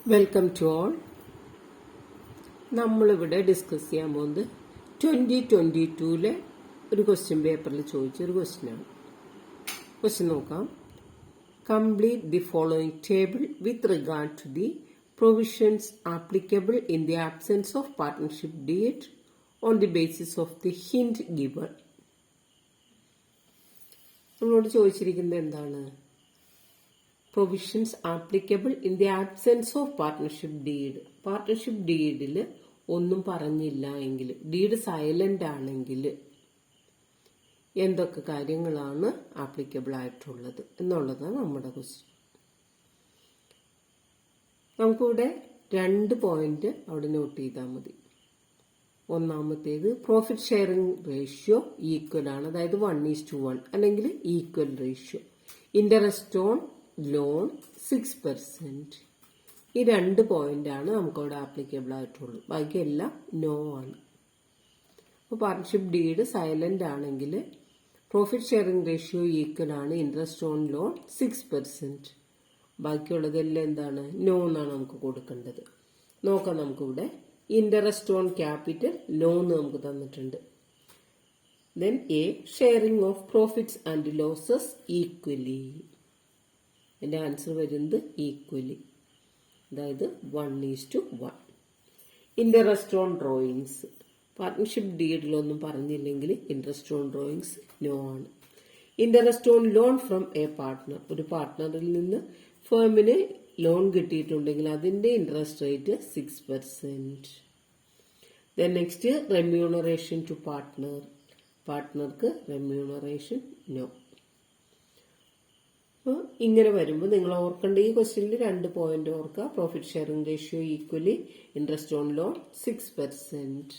Welcome to all. നമ്മളിവിടെ discuss ചെയ്യാൻ പോകുന്നത് 2022 ഒരു ക്വസ്റ്റ്യൻ പേപ്പറിൽ ചോദിച്ചൊരു ക്വസ്റ്റ്യനാണ്. ക്വസ്റ്റ്യൻ നോക്കാം. Complete the following table with regard to the provisions applicable in the absence of partnership deed on the basis of the hint given. നമ്മളോട് ചോദിച്ചിരിക്കുന്നത് എന്താണ്? Provisions applicable in the absence of partnership deed. Partnership ഡീഡിൽ ഒന്നും പറഞ്ഞില്ല എങ്കിൽ, deed silent ആണെങ്കിൽ എന്തൊക്കെ കാര്യങ്ങളാണ് ആപ്ലിക്കബിൾ ആയിട്ടുള്ളത് എന്നുള്ളതാണ് നമ്മുടെ ക്വസ്റ്റ്യൻ. നമുക്കിവിടെ 2 പോയിന്റ് അവിടെ നോട്ട് ചെയ്താൽ മതി. ഒന്നാമത്തേത് പ്രോഫിറ്റ് ഷെയറിംഗ് റേഷ്യോ ഈക്വൽ ആണ്, അതായത് 1:1 അല്ലെങ്കിൽ equal ratio. Interest on loan 6%. ഈ 2 പോയിന്റാണ് നമുക്കവിടെ ആപ്ലിക്കബിൾ ആയിട്ടുള്ളൂ. ബാക്കിയെല്ലാം നോ ആണ്. അപ്പോൾ പാർട്ട്ണർഷിപ്പ് ഡീഡ് സൈലന്റ് ആണെങ്കിൽ പ്രോഫിറ്റ് ഷെയറിംഗ് റേഷ്യോ ഈക്വൽ ആണ്, ഇൻട്രസ്റ്റ് ഓൺ ലോൺ 6%. ബാക്കിയുള്ളതെല്ലാം എന്താണ്? നോ എന്നാണ് നമുക്ക് കൊടുക്കേണ്ടത്. നോക്കാം, നമുക്കിവിടെ ഇൻട്രസ്റ്റ് ഓൺ ക്യാപിറ്റൽ ലോൺ നമുക്ക് തന്നിട്ടുണ്ട്. Then a sharing of profits and losses equally. എൻ്റെ ആൻസർ വരുന്നത് ഈക്വലി, അതായത് 1:1. Interest on drawings. പാർട്ട്ണർഷിപ്പ് ഡീഡിലൊന്നും പറഞ്ഞില്ലെങ്കിൽ ഇൻട്രസ്റ്റ് ഓൺ ഡ്രോയിങ്സ് നോ ആണ്. Interest on loan from a partner. ഒരു പാർട്ട്ണറിൽ നിന്ന് ഫേമിന് ലോൺ കിട്ടിയിട്ടുണ്ടെങ്കിൽ അതിന്റെ interest rate 6%. Then next remuneration to partner. പാർട്ട്ണർക്ക് റെമ്യൂണറേഷൻ നോ. ഇങ്ങനെ വരുമ്പോൾ നിങ്ങൾ ഓർക്കേണ്ട ഈ ക്വസ്റ്റ്യനിൽ 2 പോയിന്റ് ഓർക്കുക. Profit sharing ratio equally, interest on loan 6%.